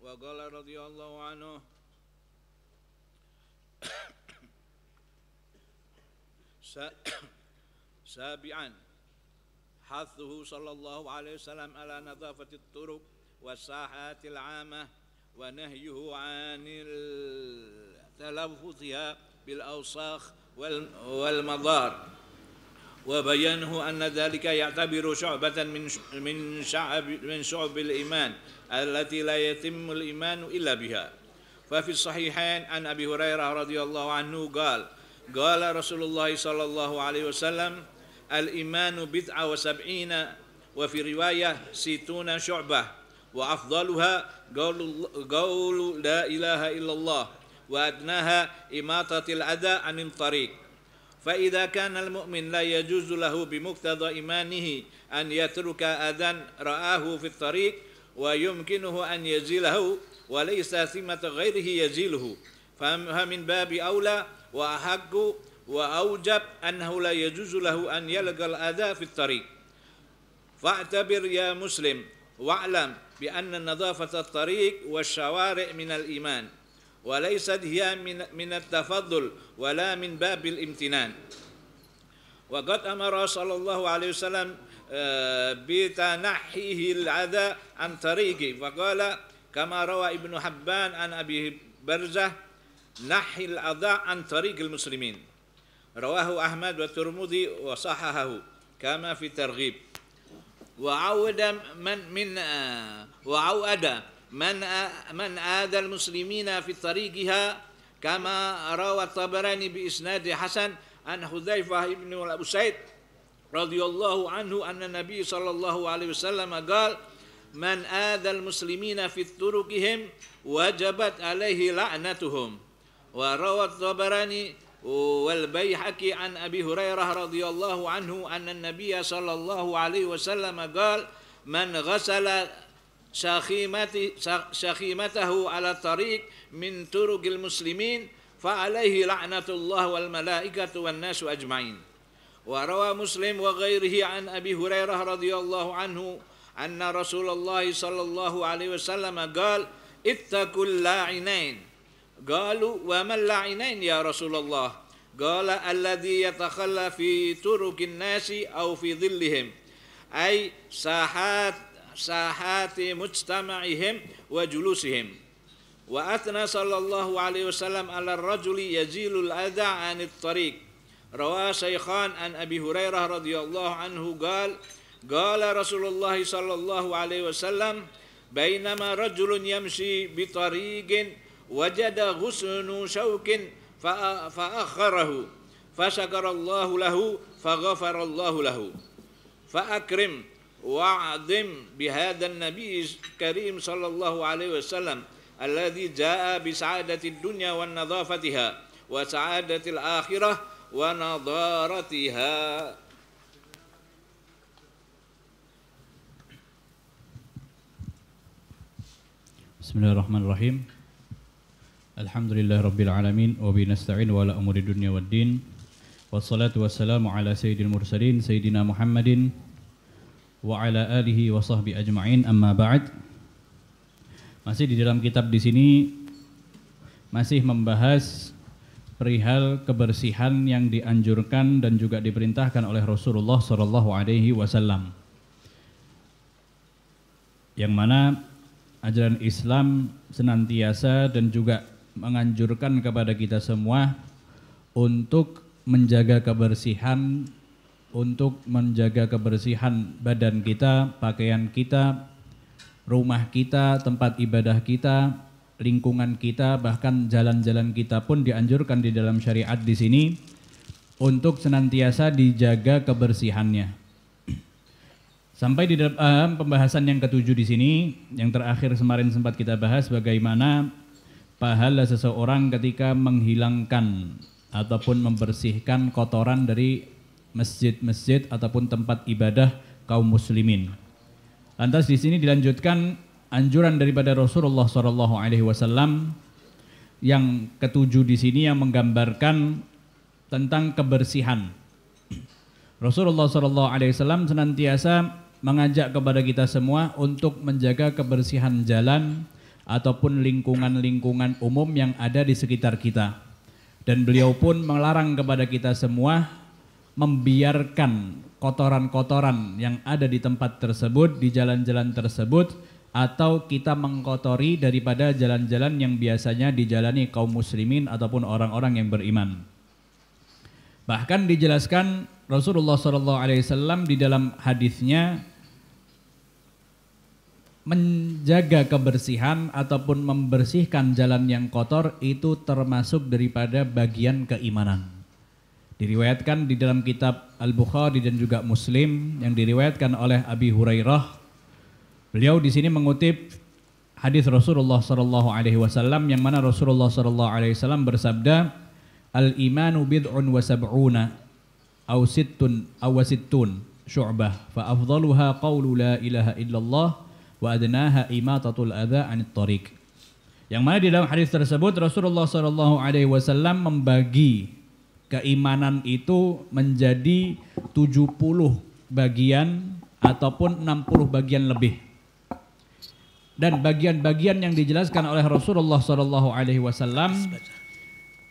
Wa qala radhiyallahu anhu sabi'an hathuhu sallallahu alaihi wasallam ala nadhafati turuq wasahatil 'amah wa nahyuhu 'anil talaffuziha bil awsakh wal madar wa bayanuhu anna dhalika ya'tabiru syu'batan min syu'bil iman allati la yatimmu al imanu illa biha. Fa fi sahihain an Abi Hurairah radhiyallahu anhu qala Rasulullah sallallahu alaihi wasallam al-imanu bid'a wa sab'ina wa fi riwayah situna syu'bah wa afdaluha qawlu la ilaha illallah wa adnaha imatatil adha 'anil tariq. Fa idza kana al-mu'min la yajuzu lahu bi muqtada imanihi an yatruka adhan ra'ahu fi tariq wa yumkinuhu an yazilahu wa laysa thimata ghairihi yaziluhu fa min babi aula wa ahaqu wa aujab annahu la yajuzu lahu an yalqal adha fi tariq. Fa'tabir ya muslim wa'lam bi anna nadhafata at-tariq wasyawari' min al-iman wa laysat hiya min at-tafaddul wa la min babil imtinan. Wa qad amara sallallahu alaihi wasallam bi tanahhihi al-adha an tariqi fa qala kama rawa Ibnu Habban an Abi Barzah nahil adha an tariqil muslimin. Rawahu Ahmad wa Tirmidzi wa sahahahu kama fi targhib. Wa awada man ada al-muslimina fi tariqiha kama rawa Tabarani bi isnad hasan an Hudzaifah ibn al-Usaid radhiyallahu anhu anna Nabi sallallahu alaihi wasallam qala man ada al-muslimina fi turuqihim wajabat alaihi la'natuhum. Wa rawa Tabarani wal Baihaqi an Abi Hurairah radhiyallahu anhu anna an-nabiy sallallahu alaihi wasallam qala man ghasala shakhimatahu ala tariq min turuqil muslimin fa alaihi la'natullah wal malaikatu wan nasu ajma'in. Wa rawa Muslim wa ghairihi an Abi Hurairah radhiyallahu anhu anna Rasulullah sallallahu alaihi wasallam qala ittaqul la'inain. Qalu wa man la'inain ya Rasulullah? Qala alladhi yatakhalla fi turuqin nasi aw fi dhillihim ay sahati mujtama'ihim wa julusihim. Wa athna sallallahu alaihi wasallam ala ar-rajuli yazilul adha 'anit tariq. Rawa Shaykhan an Abi Hurairah radhiyallahu anhu qala Rasulullah sallallahu alaihi wasallam bainama rajulun yamshi bi tariqin wajada ghusnu syaukin fa'akharahu fasyakarallahu lahu faghafarallahu lahu fa'akrim wa'adzim bihadhan nabiy karim sallallahu alaihi wasallam alladhi jaa bi sa'adatid dunya wan nadhafatiha wa sa'adatil akhirah wa nadaratiha. Bismillahirrahmanirrahim. Alhamdulillah rabbil alamin wa bi nasta'in wa ala umuri dunya waddin. Wassalatu wassalamu ala sayyidil mursalin sayyidina Muhammadin wa ala alihi wa sahbihi ajma'in, amma ba'd. Masih di dalam kitab di sini masih membahas perihal kebersihan yang dianjurkan dan juga diperintahkan oleh Rasulullah sallallahu alaihi wasallam. Yang mana ajaran Islam senantiasa dan juga menganjurkan kepada kita semua untuk menjaga kebersihan, untuk menjaga kebersihan badan kita, pakaian kita, rumah kita, tempat ibadah kita, lingkungan kita, bahkan jalan-jalan kita pun dianjurkan di dalam syariat di sini untuk senantiasa dijaga kebersihannya. Sampai di dalam pembahasan yang ketujuh di sini, yang terakhir kemarin sempat kita bahas bagaimana pahala seseorang ketika menghilangkan ataupun membersihkan kotoran dari masjid-masjid ataupun tempat ibadah kaum muslimin. Lantas di sini dilanjutkan anjuran daripada Rasulullah SAW yang ketujuh di sini yang menggambarkan tentang kebersihan. Rasulullah SAW senantiasa mengajak kepada kita semua untuk menjaga kebersihan jalan, ataupun lingkungan-lingkungan umum yang ada di sekitar kita. Dan beliau pun melarang kepada kita semua membiarkan kotoran-kotoran yang ada di tempat tersebut, di jalan-jalan tersebut, atau kita mengkotori daripada jalan-jalan yang biasanya dijalani kaum muslimin ataupun orang-orang yang beriman. Bahkan dijelaskan Rasulullah SAW di dalam hadisnya menjaga kebersihan ataupun membersihkan jalan yang kotor itu termasuk daripada bagian keimanan. Diriwayatkan di dalam kitab Al-Bukhari dan juga Muslim yang diriwayatkan oleh Abi Hurairah. Beliau di sini mengutip hadis Rasulullah SAW yang mana Rasulullah SAW bersabda, "Al-imanu bid'un wa sab'una aw sittun syu'bah fa afdaluha qawlu la ilaha illallah wa adnaha imatatul adza 'anit thariq." Yang mana di dalam hadis tersebut Rasulullah SAW membagi keimanan itu menjadi 70 bagian ataupun 60 bagian lebih. Dan bagian-bagian yang dijelaskan oleh Rasulullah SAW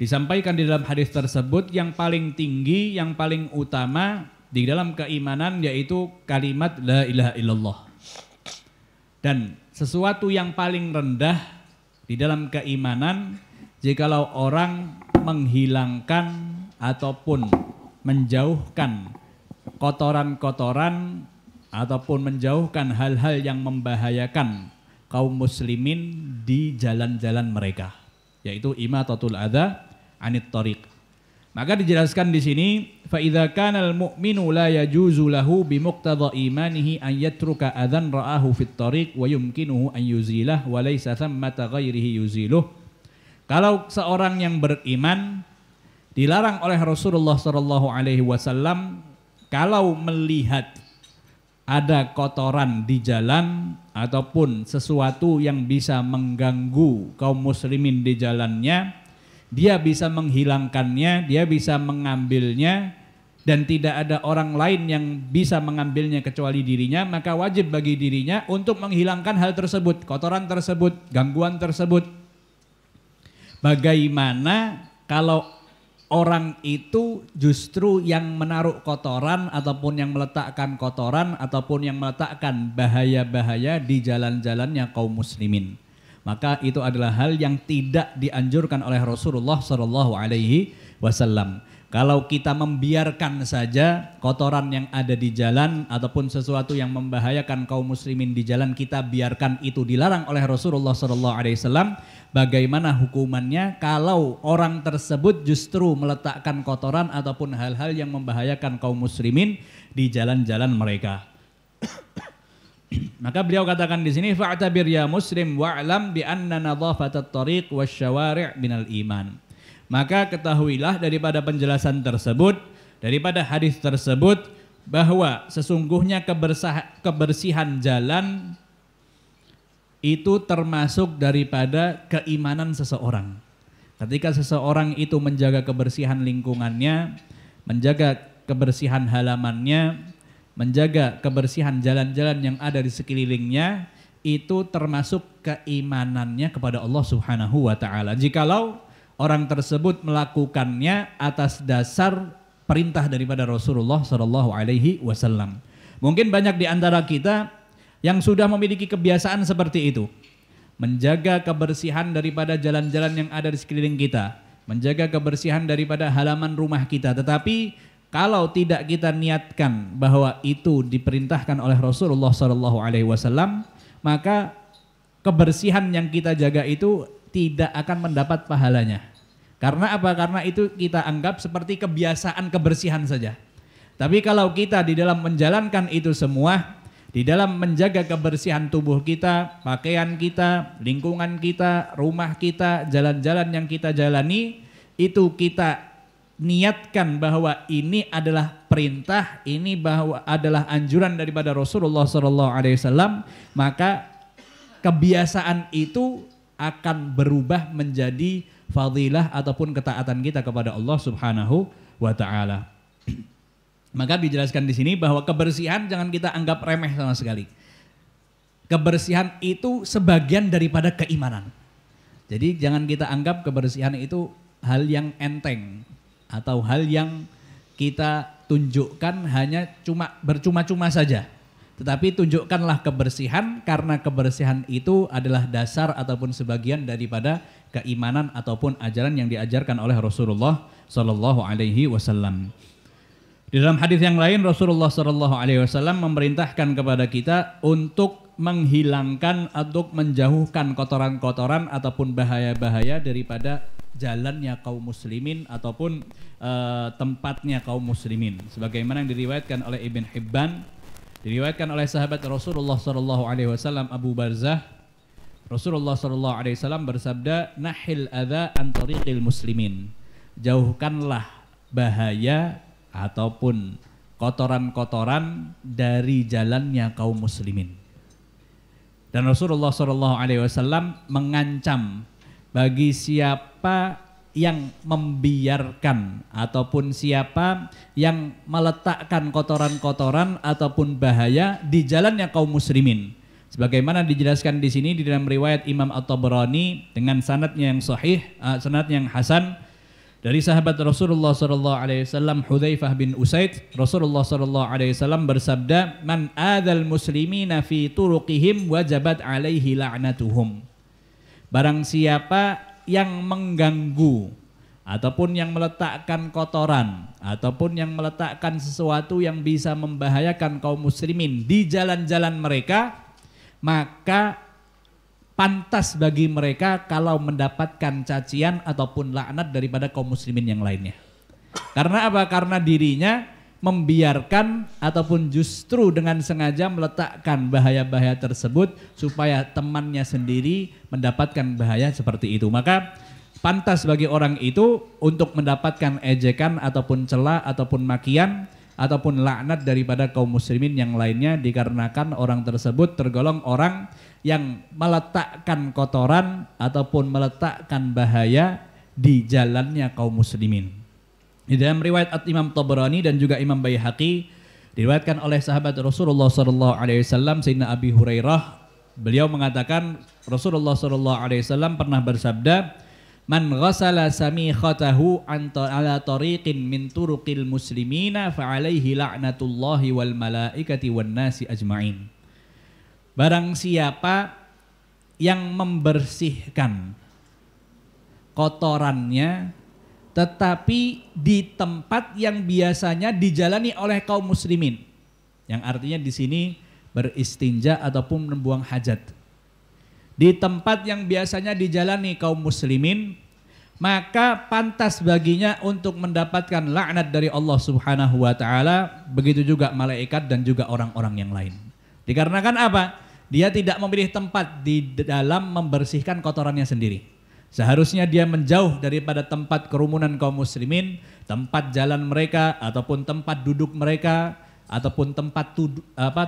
disampaikan di dalam hadis tersebut yang paling tinggi, yang paling utama di dalam keimanan yaitu kalimat la ilaha illallah. Dan sesuatu yang paling rendah di dalam keimanan jikalau orang menghilangkan ataupun menjauhkan kotoran-kotoran ataupun menjauhkan hal-hal yang membahayakan kaum muslimin di jalan-jalan mereka, yaitu imatatul adza 'anit thariq. Maka dijelaskan di sini fa idza kana al mu'minu la yajuzu lahu bi muqtada imanihi an yatruka adzan ra'ahu fit thariq wa yumkinuhu an yuzilah wa laysa thammata ghairihi yuziluh. Kalau seorang yang beriman dilarang oleh Rasulullah SAW kalau melihat ada kotoran di jalan ataupun sesuatu yang bisa mengganggu kaum muslimin di jalannya, dia bisa menghilangkannya, dia bisa mengambilnya, dan tidak ada orang lain yang bisa mengambilnya kecuali dirinya, maka wajib bagi dirinya untuk menghilangkan hal tersebut, kotoran tersebut, gangguan tersebut. Bagaimana kalau orang itu justru yang menaruh kotoran ataupun yang meletakkan kotoran ataupun yang meletakkan bahaya-bahaya di jalan-jalannya kaum muslimin? Maka itu adalah hal yang tidak dianjurkan oleh Rasulullah SAW. Kalau kita membiarkan saja kotoran yang ada di jalan ataupun sesuatu yang membahayakan kaum muslimin di jalan, kita biarkan itu dilarang oleh Rasulullah SAW. Bagaimana hukumannya kalau orang tersebut justru meletakkan kotoran ataupun hal-hal yang membahayakan kaum muslimin di jalan-jalan mereka? Maka beliau katakan di sini, fa'tabir ya muslim wa'lam bi anna nadhafatat tariq wasyawari' minal iman. Maka ketahuilah daripada penjelasan tersebut, daripada hadis tersebut, bahwa sesungguhnya kebersihan jalan itu termasuk daripada keimanan seseorang. Ketika seseorang itu menjaga kebersihan lingkungannya, menjaga kebersihan halamannya, menjaga kebersihan jalan-jalan yang ada di sekelilingnya, itu termasuk keimanannya kepada Allah Subhanahu wa taala. Jikalau orang tersebut melakukannya atas dasar perintah daripada Rasulullah SAW. Mungkin banyak di antara kita yang sudah memiliki kebiasaan seperti itu, menjaga kebersihan daripada jalan-jalan yang ada di sekeliling kita, menjaga kebersihan daripada halaman rumah kita. Tetapi kalau tidak kita niatkan bahwa itu diperintahkan oleh Rasulullah SAW, maka kebersihan yang kita jaga itu tidak akan mendapat pahalanya. Karena apa? Karena itu kita anggap seperti kebiasaan kebersihan saja. Tapi kalau kita di dalam menjalankan itu semua, di dalam menjaga kebersihan tubuh kita, pakaian kita, lingkungan kita, rumah kita, jalan-jalan yang kita jalani, itu kita niatkan bahwa ini adalah perintah, ini bahwa adalah anjuran daripada Rasulullah SAW, maka kebiasaan itu akan berubah menjadi fadilah ataupun ketaatan kita kepada Allah Subhanahu wa taala. Maka dijelaskan di sini bahwa kebersihan jangan kita anggap remeh sama sekali. kebersihan itu sebagian daripada keimanan. Jadi jangan kita anggap kebersihan itu hal yang enteng atau hal yang kita tunjukkan hanya bercuma-cuma saja. Tetapi tunjukkanlah kebersihan karena kebersihan itu adalah dasar ataupun sebagian daripada keimanan ataupun ajaran yang diajarkan oleh Rasulullah Sallallahu Alaihi Wasallam. Di dalam hadis yang lain Rasulullah Sallallahu Alaihi Wasallam memerintahkan kepada kita untuk menghilangkan atau menjauhkan kotoran-kotoran ataupun bahaya-bahaya daripada jalannya kaum muslimin ataupun tempatnya kaum muslimin. Sebagaimana yang diriwayatkan oleh Ibn Hibban, diriwayatkan oleh sahabat Rasulullah Sallallahu Alaihi Wasallam Abu Barzah, Rasulullah Sallallahu Alaihi Wasallam bersabda, nahil adza an tariqil muslimin, jauhkanlah bahaya ataupun kotoran-kotoran dari jalannya kaum muslimin. Dan Rasulullah Sallallahu Alaihi Wasallam mengancam bagi siapa yang membiarkan ataupun siapa yang meletakkan kotoran-kotoran ataupun bahaya di jalannya kaum muslimin. Sebagaimana dijelaskan di sini di dalam riwayat Imam At-Tabrani dengan sanadnya yang sahih, sanadnya yang hasan dari sahabat Rasulullah sallallahu alaihi wasallam Hudzaifah bin Usaid. Rasulullah sallallahu alaihi wasallam bersabda, "Man adzal muslimina fi turuqihim wajabat alaihi la'natuhum." Barang siapa yang mengganggu ataupun yang meletakkan kotoran ataupun yang meletakkan sesuatu yang bisa membahayakan kaum muslimin di jalan-jalan mereka, maka pantas bagi mereka kalau mendapatkan cacian ataupun laknat daripada kaum muslimin yang lainnya. Karena apa? Karena dirinya membiarkan ataupun justru dengan sengaja meletakkan bahaya-bahaya tersebut supaya temannya sendiri mendapatkan bahaya seperti itu. Maka pantas bagi orang itu untuk mendapatkan ejekan ataupun cela ataupun makian ataupun laknat daripada kaum muslimin yang lainnya, dikarenakan orang tersebut tergolong orang yang meletakkan kotoran ataupun meletakkan bahaya di jalannya kaum muslimin. Di dalam riwayat Imam Tabrani dan juga Imam Baihaqi diriwayatkan oleh sahabat Rasulullah sallallahu alaihi wasallam Sayyidina Abi Hurairah, beliau mengatakan Rasulullah sallallahu alaihi wasallam pernah bersabda, "Man ghassala samikhatahu ala tariqin min turuqil muslimina fa alaihi la'natullahi wal malaikati wan nasi ajma'in." Barang siapa yang membersihkan kotorannya tetapi di tempat yang biasanya dijalani oleh kaum muslimin, yang artinya di sini beristinja ataupun membuang hajat, di tempat yang biasanya dijalani kaum muslimin, maka pantas baginya untuk mendapatkan laknat dari Allah Subhanahu wa taala, begitu juga malaikat dan juga orang-orang yang lain. Dikarenakan apa? Dia tidak memilih tempat di dalam membersihkan kotorannya sendiri. Seharusnya dia menjauh daripada tempat kerumunan kaum muslimin, tempat jalan mereka ataupun tempat duduk mereka ataupun tempat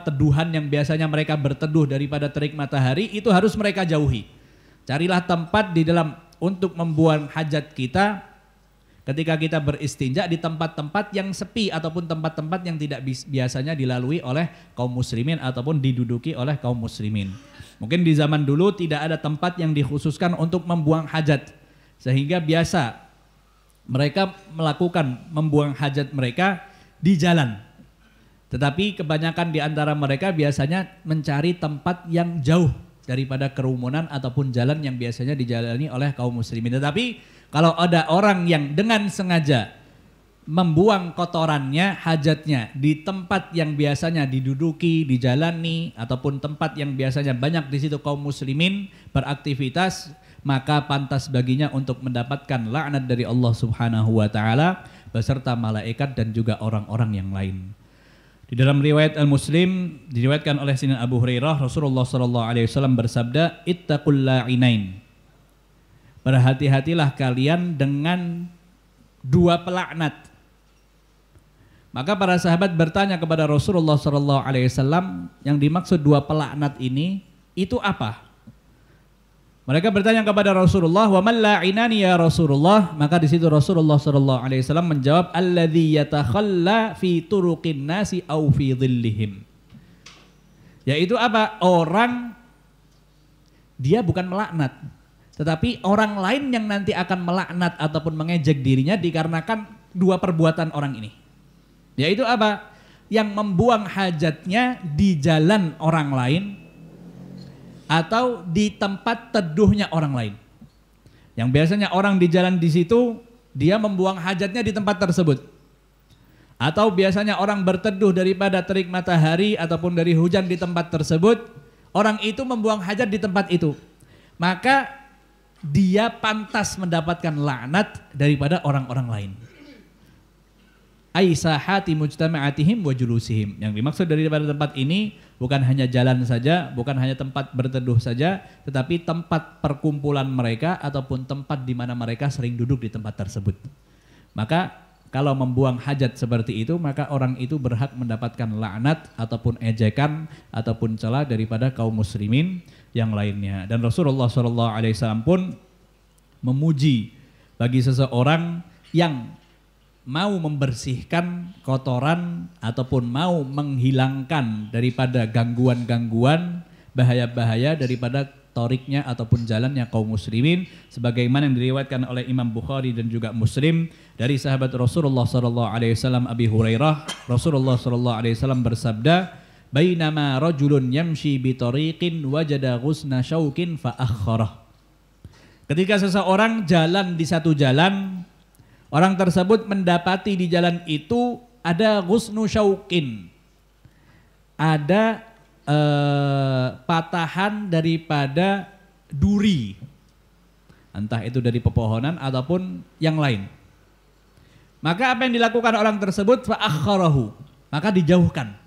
teduhan yang biasanya mereka berteduh daripada terik matahari, itu harus mereka jauhi. Carilah tempat di dalam untuk membuang hajat kita ketika kita beristinja di tempat-tempat yang sepi ataupun tempat-tempat yang tidak biasanya dilalui oleh kaum muslimin ataupun diduduki oleh kaum muslimin. Mungkin di zaman dulu tidak ada tempat yang dikhususkan untuk membuang hajat, sehingga biasa mereka melakukan membuang hajat mereka di jalan. Tetapi kebanyakan di antara mereka biasanya mencari tempat yang jauh daripada kerumunan ataupun jalan yang biasanya dijalani oleh kaum muslimin. Tetapi kalau ada orang yang dengan sengaja membuang kotorannya, hajatnya di tempat yang biasanya diduduki, dijalani ataupun tempat yang biasanya banyak di situ kaum muslimin beraktivitas, maka pantas baginya untuk mendapatkan laknat dari Allah Subhanahu wa taala beserta malaikat dan juga orang-orang yang lain. Di dalam riwayat Al-Muslim diriwayatkan oleh Sayyidina Abu Hurairah, Rasulullah sallallahu alaihi wasallam bersabda, "Ittaqul la'inain." Berhati-hatilah kalian dengan dua pelaknat. Maka para sahabat bertanya kepada Rasulullah sallallahu alaihi wasallam, yang dimaksud dua pelaknat ini itu apa? Mereka bertanya kepada Rasulullah, "Wa man la'inani ya Rasulullah?" Maka di situ Rasulullah sallallahu alaihi wasallam menjawab, "Alladzi yatakhalla fi turuqin nasi aw fi dhillihim." Yaitu apa? Orang dia bukan melaknat, tetapi orang lain yang nanti akan melaknat ataupun mengejek dirinya dikarenakan dua perbuatan orang ini. Yaitu apa? Yang membuang hajatnya di jalan orang lain atau di tempat teduhnya orang lain. Yang biasanya orang di jalan di situ, dia membuang hajatnya di tempat tersebut. Atau biasanya orang berteduh daripada terik matahari ataupun dari hujan di tempat tersebut, orang itu membuang hajat di tempat itu. Maka dia pantas mendapatkan laknat daripada orang-orang lain. Aisahati mujtama'atihim wa julusihim. Yang dimaksud daripada tempat ini bukan hanya jalan saja, bukan hanya tempat berteduh saja, tetapi tempat perkumpulan mereka ataupun tempat di mana mereka sering duduk di tempat tersebut. Maka kalau membuang hajat seperti itu, maka orang itu berhak mendapatkan laknat ataupun ejekan ataupun celah daripada kaum muslimin yang lainnya. Dan Rasulullah SAW pun memuji bagi seseorang yang mau membersihkan kotoran ataupun mau menghilangkan daripada gangguan-gangguan, bahaya-bahaya daripada toriknya ataupun jalannya kaum muslimin, sebagaimana yang diriwayatkan oleh Imam Bukhari dan juga Muslim dari sahabat Rasulullah SAW Abi Hurairah. Rasulullah SAW bersabda, "Bainama rajulun yamshi bi tariqin wajada ghusna syaukin fa akhkharah." Ketika seseorang jalan di satu jalan, orang tersebut mendapati di jalan itu ada ghusnu syaukin, ada patahan daripada duri, entah itu dari pepohonan ataupun yang lain. Maka apa yang dilakukan orang tersebut? Fa akhkharahu, maka dijauhkan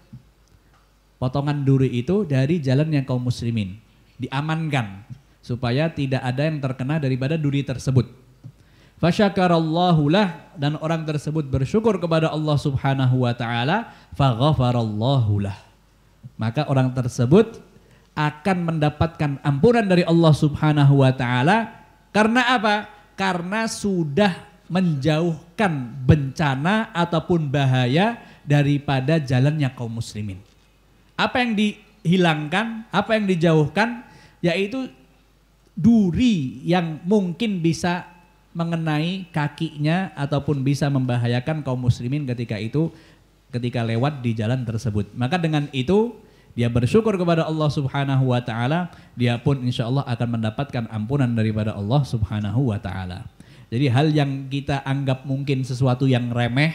potongan duri itu dari jalannya kaum muslimin, diamankan supaya tidak ada yang terkena daripada duri tersebut. Fasyakarallahu lah, dan orang tersebut bersyukur kepada Allah Subhanahu wa taala, faghafarallahu lah. Maka orang tersebut akan mendapatkan ampunan dari Allah Subhanahu wa taala. Karena apa? Karena sudah menjauhkan bencana ataupun bahaya daripada jalannya kaum muslimin. Apa yang dihilangkan, apa yang dijauhkan, yaitu duri yang mungkin bisa mengenai kakinya ataupun bisa membahayakan kaum muslimin ketika lewat di jalan tersebut. Maka dengan itu dia bersyukur kepada Allah Subhanahu wa taala, dia pun insyaallah akan mendapatkan ampunan daripada Allah Subhanahu wa taala. Jadi hal yang kita anggap mungkin sesuatu yang remeh,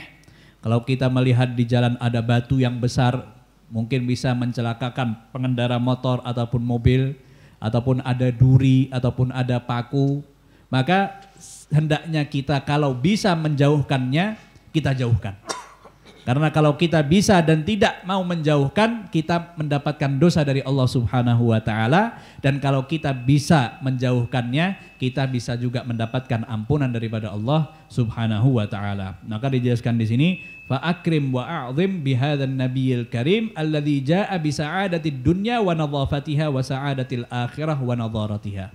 kalau kita melihat di jalan ada batu yang besar, mungkin bisa mencelakakan pengendara motor ataupun mobil, ataupun ada duri ataupun ada paku, maka hendaknya kita kalau bisa menjauhkannya, kita jauhkan. Karena kalau kita bisa dan tidak mau menjauhkan, kita mendapatkan dosa dari Allah Subhanahu wa taala, dan kalau kita bisa menjauhkannya, kita bisa juga mendapatkan ampunan daripada Allah Subhanahu wa taala. Maka dijelaskan di sini, fa akrim wa a'zim bihadzal nabiyil karim alladzi jaa'a bi sa'adatid dunya wa nadhafatiha wa sa'adatil akhirah wa nadharatiha.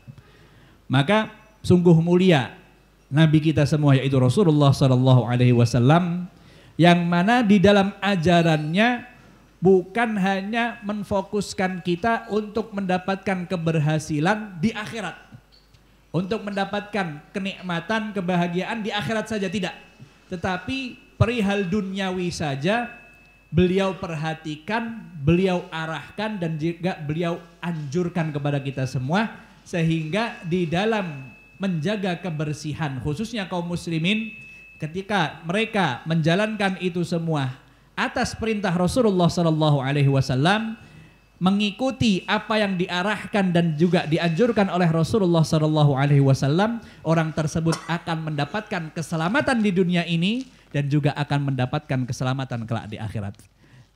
Maka sungguh mulia nabi kita semua, yaitu Rasulullah sallallahu alaihi wasallam, yang mana di dalam ajarannya bukan hanya menfokuskan kita untuk mendapatkan keberhasilan di akhirat, untuk mendapatkan kenikmatan, kebahagiaan di akhirat saja, tidak. Tetapi perihal duniawi saja beliau perhatikan, beliau arahkan, dan juga beliau anjurkan kepada kita semua, sehingga di dalam menjaga kebersihan khususnya kaum muslimin, ketika mereka menjalankan itu semua atas perintah Rasulullah sallallahu alaihi wasallam, mengikuti apa yang diarahkan dan juga dianjurkan oleh Rasulullah sallallahu alaihi wasallam, orang tersebut akan mendapatkan keselamatan di dunia ini dan juga akan mendapatkan keselamatan kelak di akhirat.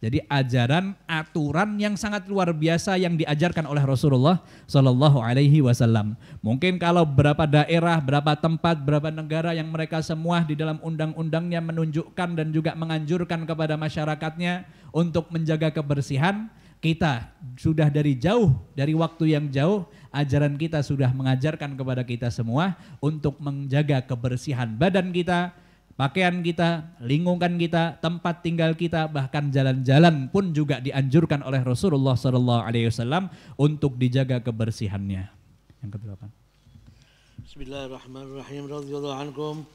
Jadi ajaran, aturan yang sangat luar biasa yang diajarkan oleh Rasulullah Sallallahu Alaihi Wasallam. Mungkin kalau berapa daerah, berapa tempat, berapa negara yang mereka semua di dalam undang-undangnya menunjukkan dan juga menganjurkan kepada masyarakatnya untuk menjaga kebersihan, kita sudah dari jauh, dari waktu yang jauh, ajaran kita sudah mengajarkan kepada kita semua untuk menjaga kebersihan badan kita, Pakaian kita, lingkungan kita, tempat tinggal kita, bahkan jalan-jalan pun juga dianjurkan oleh Rasulullah SAW untuk dijaga kebersihannya. Yang ke-8. Bismillahirrahmanirrahim. Radhiyallahu ankum.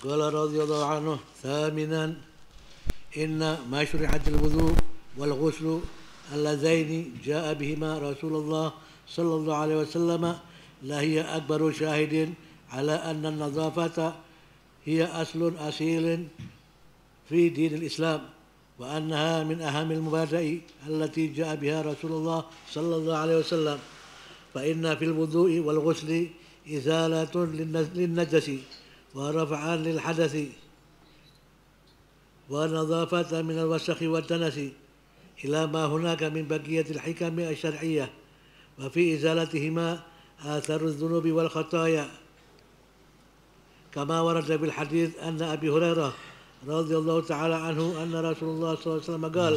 Qala radhiyallahu anhu, thaminan inna ma syuri'atil wudu wal ghuslu allazaini jaa bihima Rasulullah sallallahu alaihi wasallam la hiya akbaru syahidin ala anna an-nadhafata هي أصل أصيل في دين الإسلام وأنها من أهم المبادئ التي جاء بها رسول الله صلى الله عليه وسلم فإن في الوضوء والغسل إزالة للنجس ورفعا للحدث ونظافة من الوسخ والدنس إلى ما هناك من بقية الحكم الشرعية وفي إزالتهما آثار الذنوب والخطايا كما ورد في الحديث أن أبي هريرة رضي الله تعالى عنه أن رسول الله صلى الله عليه وسلم قال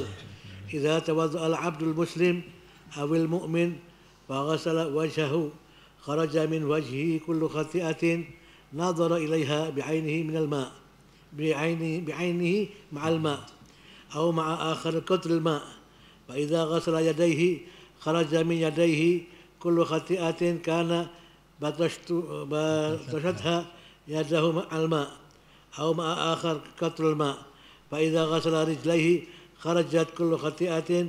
إذا توضأ العبد المسلم أو المؤمن فغسل وجهه خرج من وجهه كل خطيئة نظر إليها بعينه من الماء بعينه مع الماء أو مع آخر قطر الماء فإذا غسل يديه خرج من يديه كل خطيئة كان بطشتها يده مع الماء أو مع آخر قطر الماء فإذا غسل رجليه خرجت كل خطيئة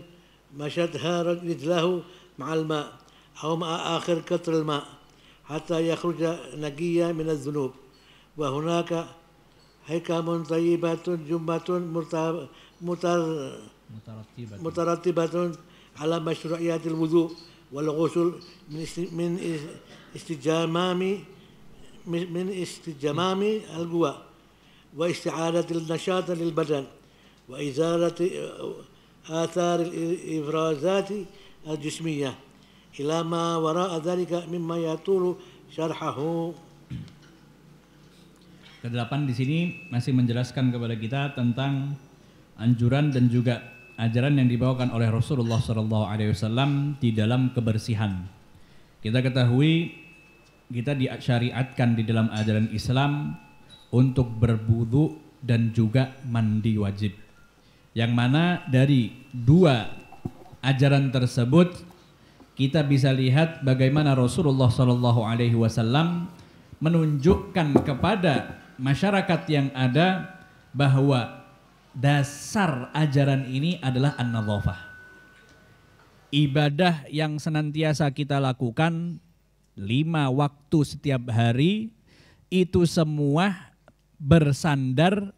مشتها رجله مع الماء أو مع آخر قطر الماء حتى يخرج نقيا من الذنوب وهناك حكم طيبة جمة مترتبة على مشروعية الوضوء والغسل من استجمام القوى واستعادة النشاط للبدن وإزالة آثار الإفرازات الجسمية إلى ما وراء ذلك مما يطول شرحه. Kedelapan di sini masih menjelaskan kepada kita tentang anjuran dan juga ajaran yang dibawakan oleh Rasulullah SAW di dalam kebersihan. Kita ketahui kita disyariatkan di dalam ajaran Islam untuk berwudu dan juga mandi wajib. Yang mana dari dua ajaran tersebut kita bisa lihat bagaimana Rasulullah SAW menunjukkan kepada masyarakat yang ada bahwa dasar ajaran ini adalah an-nadhafah. Ibadah yang senantiasa kita lakukan 5 waktu setiap hari itu semua bersandar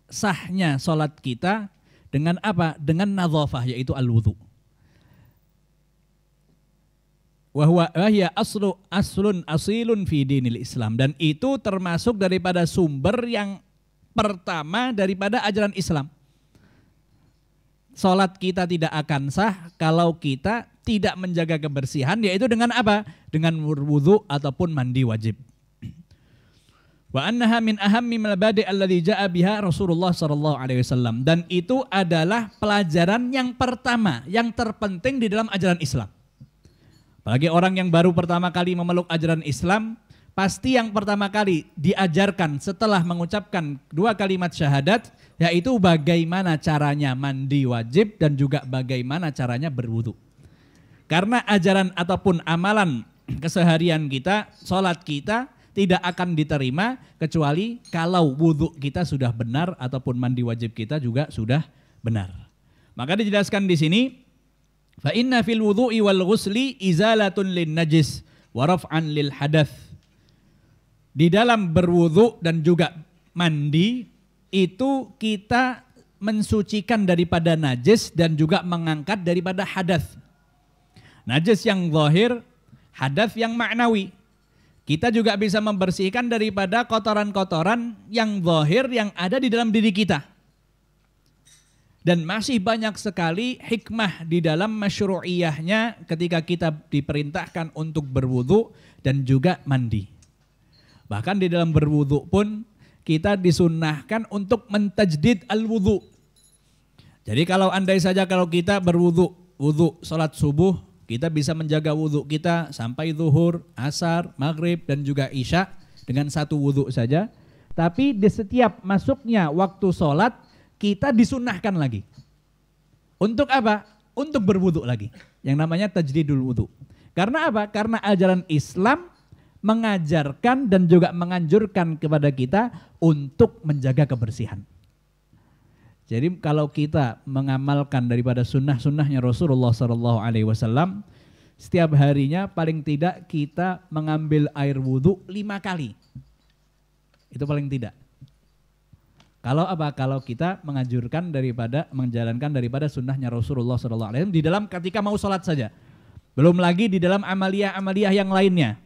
sahnya sholat kita dengan apa? Dengan nadhafah, yaitu al-wudu. Wahya aslun asilun fi dinil Islam, dan itu termasuk daripada sumber yang pertama daripada ajaran Islam. Sholat kita tidak akan sah kalau kita tidak menjaga kebersihan, yaitu dengan apa? Dengan berwudu ataupun mandi wajib. Wa annaha min ahammi mabadi' alladhi ja'a biha Rasulullah sallallahu alaihi wasallam, dan itu adalah pelajaran yang pertama, yang terpenting di dalam ajaran Islam. Apalagi orang yang baru pertama kali memeluk ajaran Islam, pasti yang pertama kali diajarkan setelah mengucapkan 2 kalimat syahadat, yaitu bagaimana caranya mandi wajib dan juga bagaimana caranya berwudu. Karena ajaran ataupun amalan keseharian kita, sholat kita tidak akan diterima kecuali kalau wudu kita sudah benar ataupun mandi wajib kita juga sudah benar. Maka dijelaskan di sini, fa inna fil wudu'i wal ghusli izalatun lin najis wa raf'an lil hadath. Di dalam berwudu dan juga mandi itu kita mensucikan daripada najis dan juga mengangkat daripada hadath. Najis yang zahir, hadath yang ma'nawi. Kita juga bisa membersihkan daripada kotoran-kotoran yang zahir yang ada di dalam diri kita. Dan masih banyak sekali hikmah di dalam masyru'iyahnya ketika kita diperintahkan untuk berwudu dan juga mandi. Bahkan di dalam berwudu pun kita disunnahkan untuk mentajdid al-wudu. Jadi kalau andai saja kalau kita berwudu, wudu salat subuh, kita bisa menjaga wudu kita sampai zuhur, asar, maghrib dan juga isya dengan satu wudu saja. tapi di setiap masuknya waktu sholat kita disunahkan lagi. Untuk apa? Untuk berwudu lagi. Yang namanya tajdidul wudu. Karena apa? Karena ajaran Islam mengajarkan dan juga menganjurkan kepada kita untuk menjaga kebersihan. Jadi kalau kita mengamalkan daripada sunnah-sunnahnya Rasulullah SAW, setiap harinya paling tidak kita mengambil air wudhu 5 kali. Itu paling tidak. Kalau apa? Kalau kita menganjurkan daripada menjalankan daripada sunnahnya Rasulullah SAW di dalam ketika mau sholat saja. Belum lagi di dalam amaliyah-amaliyah yang lainnya.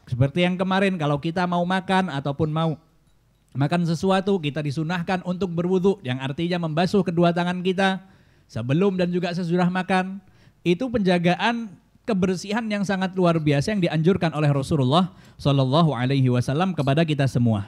Seperti yang kemarin kalau kita mau makan ataupun mau makan sesuatu, kita disunahkan untuk berwudu, yang artinya membasuh kedua tangan kita sebelum dan juga sesudah makan. Itu penjagaan kebersihan yang sangat luar biasa yang dianjurkan oleh Rasulullah SAW kepada kita semua.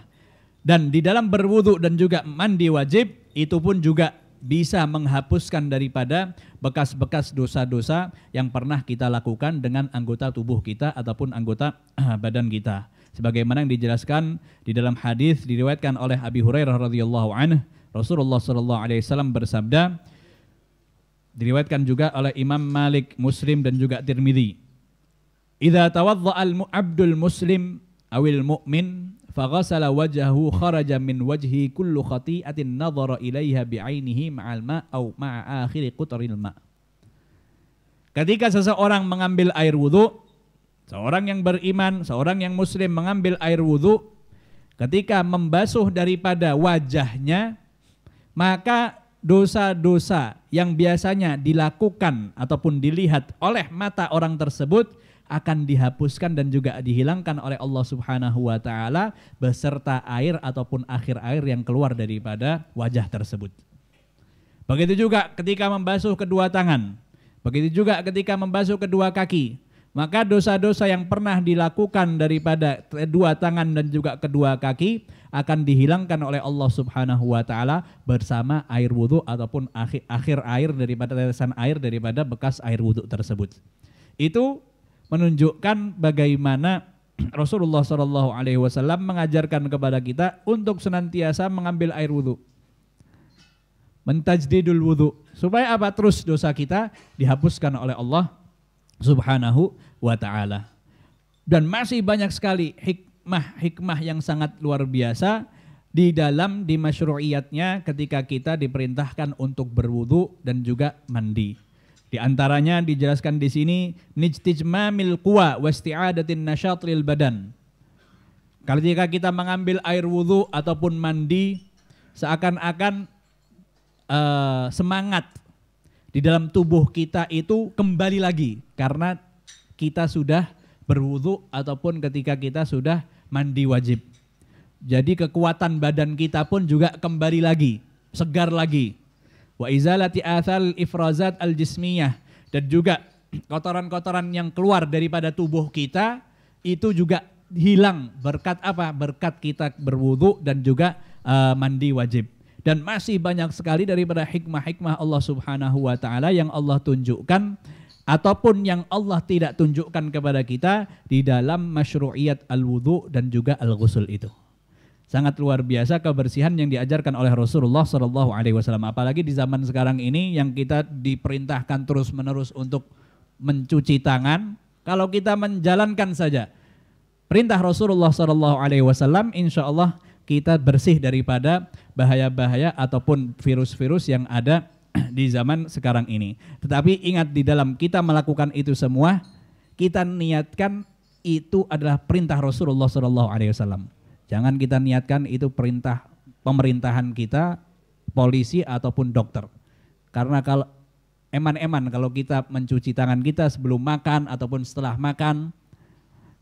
Dan di dalam berwudu dan juga mandi wajib, itu pun juga bisa menghapuskan daripada bekas-bekas dosa-dosa yang pernah kita lakukan dengan anggota tubuh kita ataupun anggota badan kita. Sebagaimana yang dijelaskan di dalam hadis diriwayatkan oleh Abi Hurairah radhiyallahu anhu, Rasulullah sallallahu alaihi wasallam bersabda, diriwayatkan juga oleh Imam Malik, Muslim dan juga Tirmidzi. Idza tawaddaa al-'abdul muslim awil mu'min faghasala wajhahu kharaja min wajhi kullu khati'atin nadhara ilaiha bi'ainihi ma'al ma' au ma'a akhiri qutril ma'. Ketika seseorang mengambil air wudu, seorang yang beriman, seorang yang muslim mengambil air wudu, ketika membasuh daripada wajahnya, maka dosa-dosa yang biasanya dilakukan ataupun dilihat oleh mata orang tersebut akan dihapuskan dan juga dihilangkan oleh Allah Subhanahu wa taala beserta air ataupun akhir air yang keluar daripada wajah tersebut. Begitu juga ketika membasuh kedua tangan, begitu juga ketika membasuh kedua kaki. Maka dosa-dosa yang pernah dilakukan daripada kedua tangan dan juga kedua kaki akan dihilangkan oleh Allah Subhanahu wa taala bersama air wudu ataupun akhir air daripada tetesan air daripada bekas air wudu tersebut. Itu menunjukkan bagaimana Rasulullah SAW mengajarkan kepada kita untuk senantiasa mengambil air wudu, mentajdidul wudu, supaya apa? Terus dosa kita dihapuskan oleh Allah Subhanahu wa ta'ala. Dan masih banyak sekali hikmah yang sangat luar biasa di dalam dimasyru'iyatnya ketika kita diperintahkan untuk berwudu dan juga mandi. Di antaranya dijelaskan di sini nijtijmamil quwa wasti'adatin nasyat lil badan. Ketika kita mengambil air wudu ataupun mandi, seakan-akan semangat di dalam tubuh kita itu kembali lagi karena kita sudah berwudu ataupun ketika kita sudah mandi wajib. Jadi kekuatan badan kita pun juga kembali lagi, segar lagi. Wa izalati athal ifrazat al-jismiyah, dan juga kotoran-kotoran yang keluar daripada tubuh kita itu juga hilang berkat apa? Berkat kita berwudu dan juga mandi wajib. Dan masih banyak sekali daripada hikmah-hikmah Allah Subhanahu wa taala yang Allah tunjukkan ataupun yang Allah tidak tunjukkan kepada kita di dalam masyru'iyat al-wudu dan juga al-ghusl itu. Sangat luar biasa kebersihan yang diajarkan oleh Rasulullah SAW. Apalagi di zaman sekarang ini yang kita diperintahkan terus-menerus untuk mencuci tangan. Kalau kita menjalankan saja perintah Rasulullah SAW, insya Allah kita bersih daripada bahaya-bahaya ataupun virus-virus yang ada di zaman sekarang ini. Tetapi ingat, di dalam kita melakukan itu semua, kita niatkan itu adalah perintah Rasulullah SAW. Jangan kita niatkan itu perintah pemerintahan kita, polisi ataupun dokter. Karena kalau eman-eman kalau kita mencuci tangan kita sebelum makan ataupun setelah makan,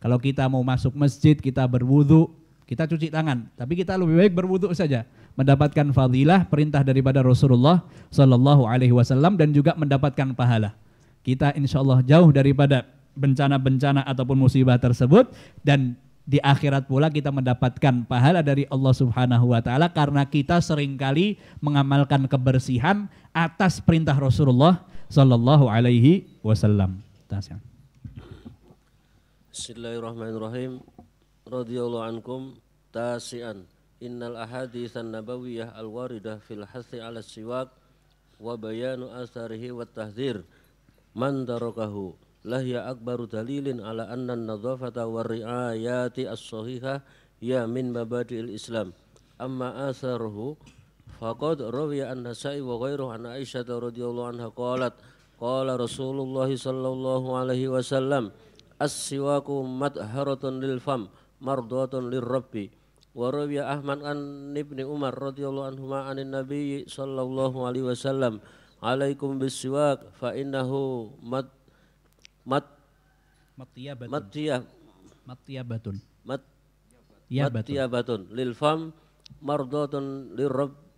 kalau kita mau masuk masjid kita berwudu, kita cuci tangan, tapi kita lebih baik berwudu saja, mendapatkan fadilah perintah daripada Rasulullah SAW dan juga mendapatkan pahala. Kita insya Allah jauh daripada bencana-bencana ataupun musibah tersebut, dan di akhirat pula kita mendapatkan pahala dari Allah Subhanahu wa taala karena kita seringkali mengamalkan kebersihan atas perintah Rasulullah sallallahu alaihi wasallam. Bismillahirrahmanirrahim. Radhiyallahu ankum tasi'an. innal ahaditsan nabawiyah al-waridah fil hathi 'ala siwak wa bayanu atharihi wat tahdhir man tarakahu lahiya akbaru dalilin ala anna an-nadhafata war ri'ayati as-sahihah ya min mabadi'il Islam. Amma atharuhu faqad rawiya an-Nasa'i wa ghairuhu an Aisyah radhiyallahu anha qalat qala Rasulullah sallallahu alaihi wasallam as-siwaku madharatun lil fam mardatun lirabbi. Wa rawiya Ahmad an Ibni Umar radhiyallahu anhuma anin Nabi sallallahu alaihi wasallam alaikum bis-siwak fa innahu matyabatun lil fam mardatun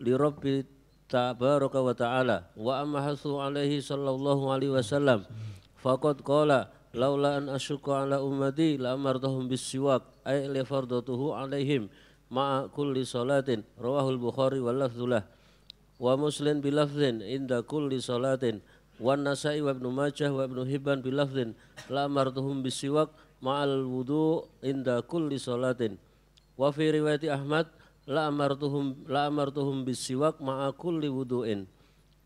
lirabbi tabaraka wa ta'ala. Wa amma hasu alaihi sallallahu alaihi wasallam faqad qala laula an asyqa ala ummati la amartahum bis-siwak ay li fardatuhu alaihim ma'a kulli salatin. Rawahul Bukhari wal lafzulah wa Muslim bilafzin inda kulli salatin wan Nasa'i wa Ibnu Majah wa Ibnu Hibban bilafzin la amartuhum bisiwak ma'al wudu inda kulli salatin. Wa fi riwayati Ahmad la amartuhum bisiwak ma'a kulli wudu'in.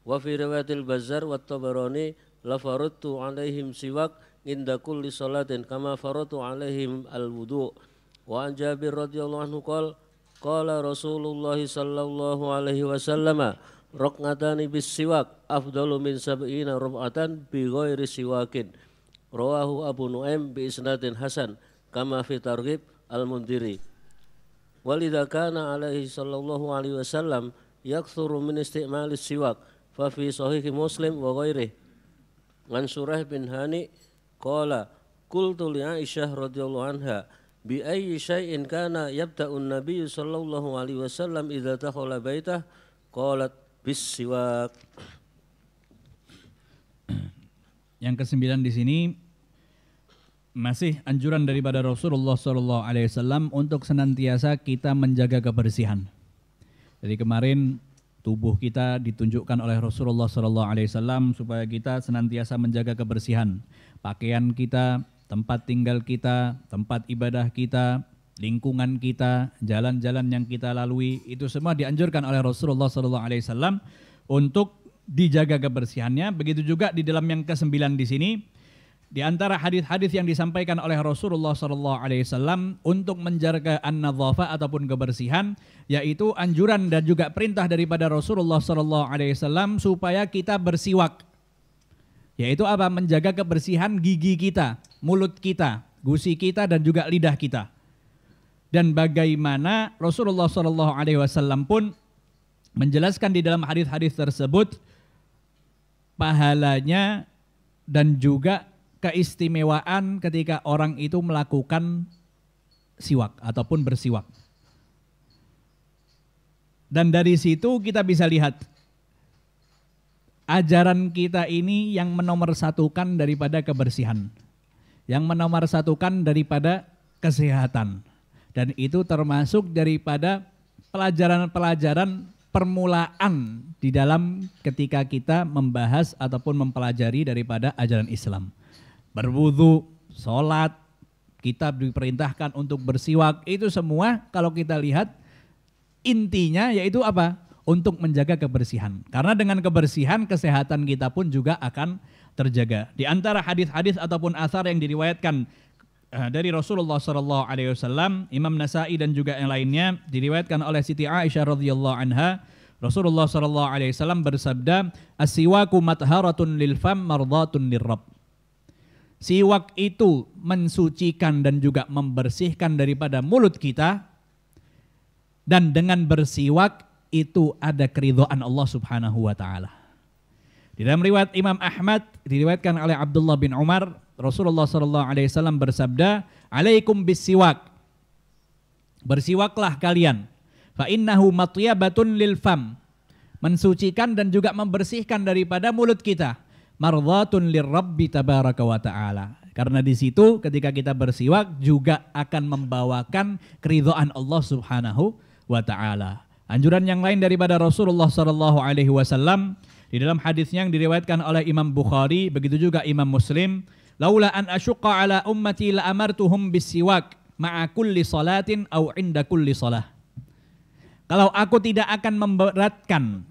Wa fi riwayatil Bazzar wa Tabarani la faradtu alaihim siwak inda kulli salatin kama faradtu alaihim al wudu'. Wa an Jabir radhiyallahu anhu qala Rasulullah sallallahu alaihi wasallam raq'atani bis-siwak afdalu min sab'ina raq'atan bi ghairi siwakin. Rawahu Abu Nuaim bi isnadin hasan kama fi Targhib al-Mundhiri. Walidha kana alaihi sallallahu alaihi wasallam yakthuru min istimali siwak fa fi sahih Muslim wa ghairihi. An Surah bin Hani qala qultu li Aisyah radhiyallahu anha bi ayyi syai'in kana yabda'u an-nabiy sallallahu alaihi wasallam idza dakhala baitah qalat bis-siwak. Yang ke-9 di sini masih anjuran daripada Rasulullah sallallahu alaihi wasallam untuk senantiasa kita menjaga kebersihan. Jadi kemarin tubuh kita ditunjukkan oleh Rasulullah sallallahu alaihi wasallam supaya kita senantiasa menjaga kebersihan. Pakaian kita, tempat tinggal kita, tempat ibadah kita, lingkungan kita, jalan-jalan yang kita lalui, itu semua dianjurkan oleh Rasulullah SAW untuk dijaga kebersihannya. Begitu juga di dalam yang ke-9 di sini, di antara hadis-hadis yang disampaikan oleh Rasulullah SAW untuk menjaga an-nadhafah ataupun kebersihan, yaitu anjuran dan juga perintah daripada Rasulullah SAW supaya kita bersiwak. Yaitu apa? Menjaga kebersihan gigi kita, mulut kita, gusi kita dan juga lidah kita. Dan bagaimana Rasulullah SAW pun menjelaskan di dalam hadis-hadis tersebut pahalanya dan juga keistimewaan ketika orang itu melakukan siwak ataupun bersiwak. Dan dari situ kita bisa lihat ajaran kita ini yang menomorsatukan daripada kebersihan, yang menomorsatukan daripada kesehatan, dan itu termasuk daripada pelajaran-pelajaran permulaan di dalam ketika kita membahas ataupun mempelajari daripada ajaran Islam. Berwudu, sholat, kita diperintahkan untuk bersiwak, itu semua kalau kita lihat intinya yaitu apa? Untuk menjaga kebersihan. Karena dengan kebersihan kesehatan kita pun juga akan terjaga. Di antara hadis-hadis ataupun athar yang diriwayatkan dari Rasulullah SAW, Imam Nasa'i dan juga yang lainnya diriwayatkan oleh Siti Aisyah radhiyallahu anha, Rasulullah SAW bersabda, as-siwaku matharatun lil fam mardatun lirrabb. Siwak itu mensucikan dan juga membersihkan daripada mulut kita, dan dengan bersiwak itu ada keridhaan Allah Subhanahu wa taala. Di dalam riwayat Imam Ahmad diriwayatkan oleh Abdullah bin Umar, Rasulullah SAW bersabda, "Alaikum bis-siwak." Bersiwaklah kalian. Fa innahu matyabatun lil fam. Mensucikan dan juga membersihkan daripada mulut kita. Mardhatun lirabbi tabaraka wa taala. Karena di situ ketika kita bersiwak juga akan membawakan keridhaan Allah Subhanahu wa taala. Anjuran yang lain daripada Rasulullah SAW di dalam hadisnya yang diriwayatkan oleh Imam Bukhari, begitu juga Imam Muslim, laula an asyqa ala ummati la amartuhum bisiwak ma'a kulli salatin au inda kulli salah. Kalau aku tidak akan memberatkan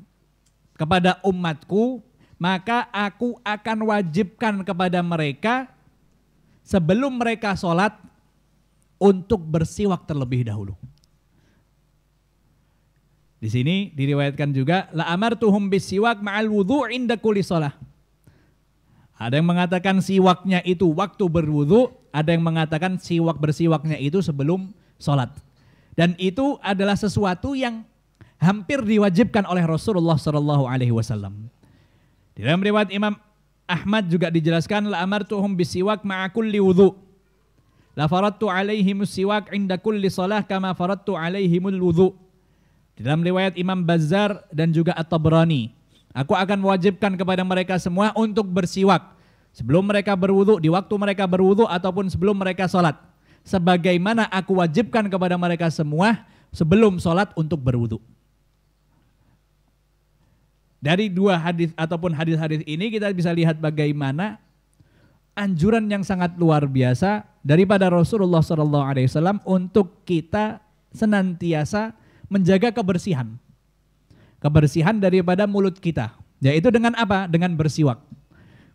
kepada umatku, maka aku akan wajibkan kepada mereka sebelum mereka sholat untuk bersiwak terlebih dahulu. Di sini diriwayatkan juga la amartuhum bisiwak ma'al wudhu' inda kulli shalah. Ada yang mengatakan siwaknya itu waktu berwudu, ada yang mengatakan bersiwaknya itu sebelum sholat. Dan itu adalah sesuatu yang hampir diwajibkan oleh Rasulullah SAW. Di dalam riwayat Imam Ahmad juga dijelaskan la amartuhum bisiwak ma'a kulli wudhu. La faradtu alaihimus siwak inda kulli shalah kama faradtu alaihimul wudhu. Di dalam riwayat Imam Bazzar dan juga At-Tabrani, aku akan mewajibkan kepada mereka semua untuk bersiwak sebelum mereka berwudu, di waktu mereka berwudu ataupun sebelum mereka sholat. Sebagaimana aku wajibkan kepada mereka semua sebelum sholat untuk berwudu. Dari dua hadis ataupun hadis-hadis ini kita bisa lihat bagaimana anjuran yang sangat luar biasa daripada Rasulullah SAW untuk kita senantiasa menjaga kebersihan. Kebersihan daripada mulut kita. Yaitu dengan apa? Dengan bersiwak.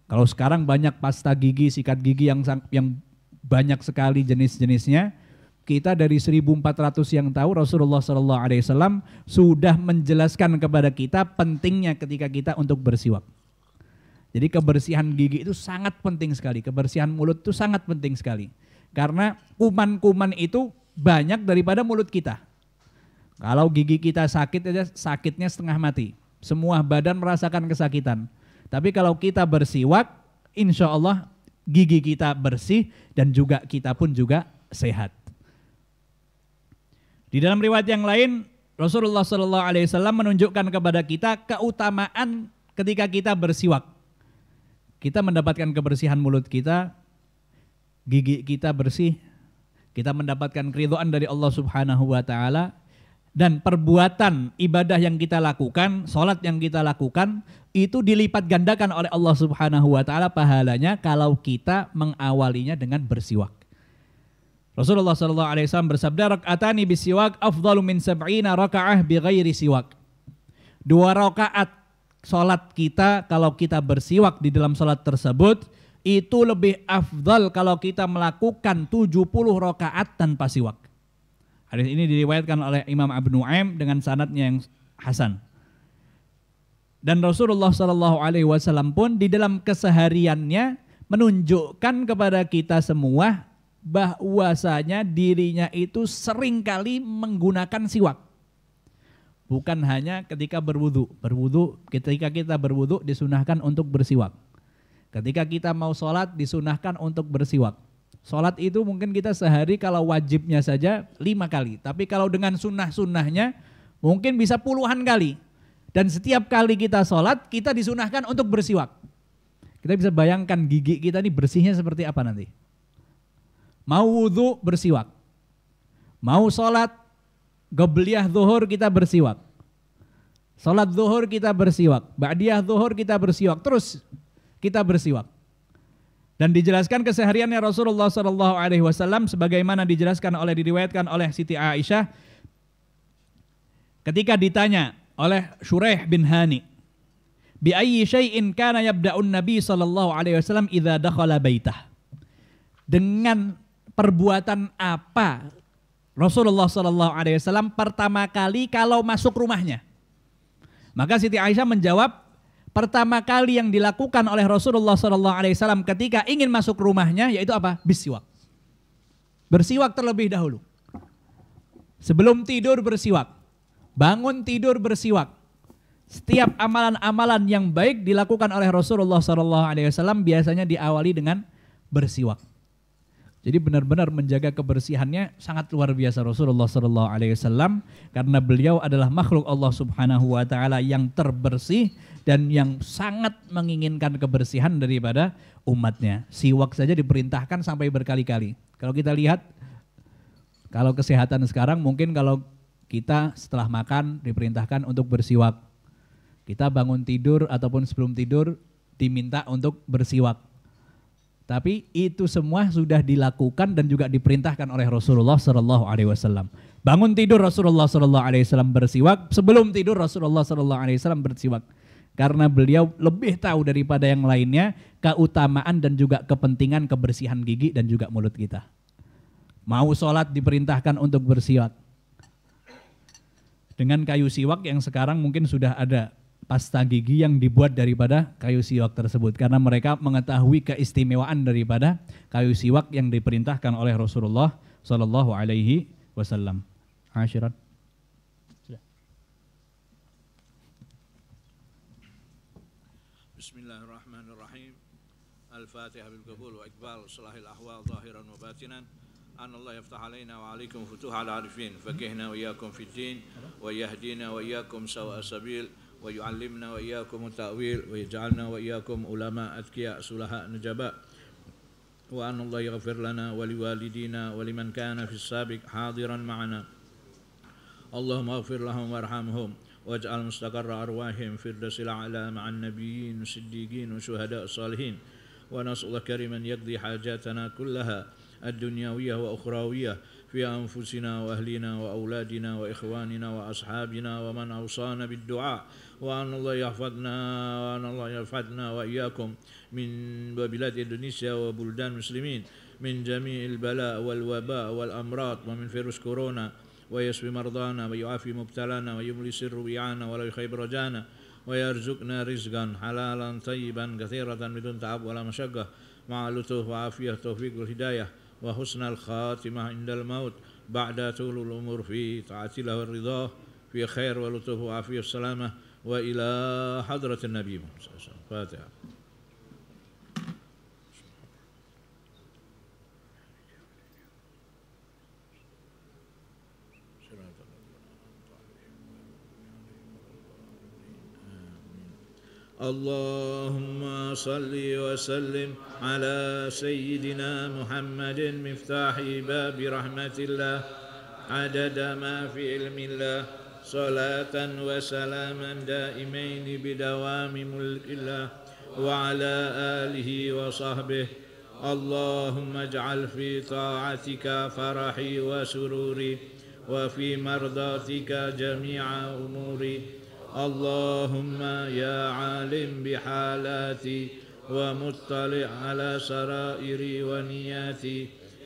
Kalau sekarang banyak pasta gigi, sikat gigi yang banyak sekali jenis-jenisnya. Kita dari 1400 yang tahu Rasulullah SAW sudah menjelaskan kepada kita pentingnya ketika kita untuk bersiwak. Jadi kebersihan gigi itu sangat penting sekali. Kebersihan mulut itu sangat penting sekali. Karena kuman-kuman itu banyak daripada mulut kita. Kalau gigi kita sakit aja sakitnya setengah mati. Semua badan merasakan kesakitan. Tapi kalau kita bersiwak, insya Allah gigi kita bersih dan juga kita pun juga sehat. Di dalam riwayat yang lain, Rasulullah SAW menunjukkan kepada kita keutamaan ketika kita bersiwak. Kita mendapatkan kebersihan mulut kita, gigi kita bersih, kita mendapatkan keridhaan dari Allah Subhanahu wa Ta'ala. Dan perbuatan ibadah yang kita lakukan, sholat yang kita lakukan, itu dilipat gandakan oleh Allah Subhanahu wa Ta'ala pahalanya kalau kita mengawalinya dengan bersiwak. Rasulullah SAW bersabda, raka'atani bisiwak afdalu min sab'ina raka'ah bighairi siwak. 2 rakaat sholat kita kalau kita bersiwak di dalam sholat tersebut, itu lebih afdal kalau kita melakukan 70 rakaat tanpa siwak. Hadis ini diriwayatkan oleh Imam Abu Nuaim dengan sanadnya yang hasan. Dan Rasulullah SAW pun di dalam kesehariannya menunjukkan kepada kita semua bahwasanya dirinya itu seringkali menggunakan siwak. Bukan hanya ketika berwudu. Ketika kita berwudu disunahkan untuk bersiwak. Ketika kita mau sholat disunahkan untuk bersiwak. Sholat itu mungkin kita sehari kalau wajibnya saja 5 kali. Tapi kalau dengan sunnah-sunnahnya mungkin bisa puluhan kali. Dan setiap kali kita sholat kita disunahkan untuk bersiwak. Kita bisa bayangkan gigi kita ini bersihnya seperti apa nanti. Mau wudhu bersiwak. Mau sholat Qobliyah zuhur kita bersiwak. Sholat zuhur kita bersiwak. Ba'diyah zuhur kita bersiwak. Terus kita bersiwak. Dan dijelaskan kesehariannya Rasulullah SAW sebagaimana diriwayatkan oleh Siti Aisyah ketika ditanya oleh Shuraih bin Hani, bi ayyi syai'in kana yabda'un Nabi SAW idza dakhala baitah. Dengan perbuatan apa Rasulullah SAW pertama kali kalau masuk rumahnya? Maka Siti Aisyah menjawab, pertama kali yang dilakukan oleh Rasulullah SAW ketika ingin masuk rumahnya yaitu apa? Bersiwak. Bersiwak terlebih dahulu. Sebelum tidur bersiwak. Bangun tidur bersiwak. Setiap amalan-amalan yang baik dilakukan oleh Rasulullah SAW biasanya diawali dengan bersiwak. Jadi benar-benar menjaga kebersihannya sangat luar biasa Rasulullah SAW karena beliau adalah makhluk Allah Subhanahu wa Ta'ala yang terbersih dan yang sangat menginginkan kebersihan daripada umatnya. Siwak saja diperintahkan sampai berkali-kali. Kalau kita lihat, kalau kesehatan sekarang mungkin kalau kita setelah makan diperintahkan untuk bersiwak. Kita bangun tidur ataupun sebelum tidur diminta untuk bersiwak. Tapi itu semua sudah dilakukan dan juga diperintahkan oleh Rasulullah SAW. Bangun tidur Rasulullah SAW bersiwak, sebelum tidur Rasulullah SAW bersiwak. Karena beliau lebih tahu daripada yang lainnya keutamaan dan juga kepentingan kebersihan gigi dan juga mulut kita. Mau sholat diperintahkan untuk bersiwak. Dengan kayu siwak yang sekarang mungkin sudah ada pasta gigi yang dibuat daripada kayu siwak tersebut. Karena mereka mengetahui keistimewaan daripada kayu siwak yang diperintahkan oleh Rasulullah SAW. Asyirat. Bismillahirrahmanirrahim. Al-Fatihah bil qabul wa iqbal salahil ahwal zahiran wa batinan. An Allah yaftah alaina wa alaikum futuhal arifin. Fakihna wa iyyakum fid din wa yahdina wa iyyakum sawa sabil wa yu'allimna wa iyyakum ta'wil wa yaj'alna wa iyyakum ulama atqiya sulaha najaba. Wa an Allah yaghfir lana wa liwalidina wa liman kana fis sabiq hadiran ma'ana. Allahumma ighfir lahum warhamhum waj'al mustaqarra arwahim firdausil a'la ma'an nabiyyin siddiqin wa syuhada' salihin wa nas'alullah kariman yaqdi hajatana kullaha ad-dunyawiyah wa ukhrawiyah fi anfusina wa ahlina wa auladina wa ikhwanina wa ashabina wa man awsana bid-du'a wa an Allah yahfadna wa iyyakum min bilad Indonesia wa buldan muslimin min jami'il bala' wal waba' wal amrad wa min virus corona ويشفي مرضانا ويعافي مبتلانا ويملي سر ويعانا ولا يخيب رجانا ويرزقنا رزقا حلالا طيبا كثيرا بدون تعب ولا مشقة مع لطف وعافية توفيق والهداية وحسن الخاتمة عند الموت بعد طول الأمور في طاعة الله والرضا في خير ولطف وعافية السلامة وإلى حضرة النبي فاتحة. اللهم صل وسلم على سيدنا محمد مفتاح باب رحمة الله عدد ما في علم الله صلاة وسلاما دائمين بدوام ملك الله وعلى آله وصحبه. اللهم اجعل في طاعتك فرحي وسروري وفي مرضاتك جميع أموري. اللهم يا عالم بحالاتي ومطلع على سرائري ونياتي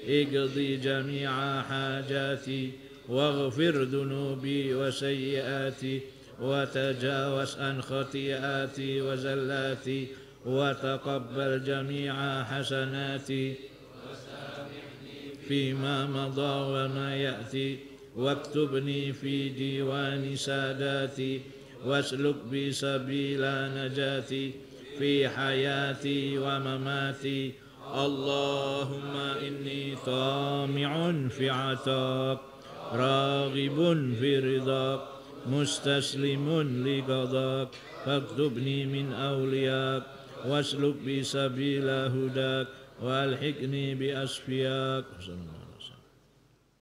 اقضي جميع حاجاتي واغفر ذنوبي وسيئاتي وتجاوز عن خطيئاتي وزلاتي وتقبل جميع حسناتي فيما مضى وما يأتي واكتبني في ديوان ساداتي واسلك بي سبيل نجاتي في حياتي ومماتي. اللهم إني طامع في عطاك راغب في رضاك مستسلم لقضاك فاكتبني من أولياك واسلك بي سبيل هداك والحقني بأصفياك.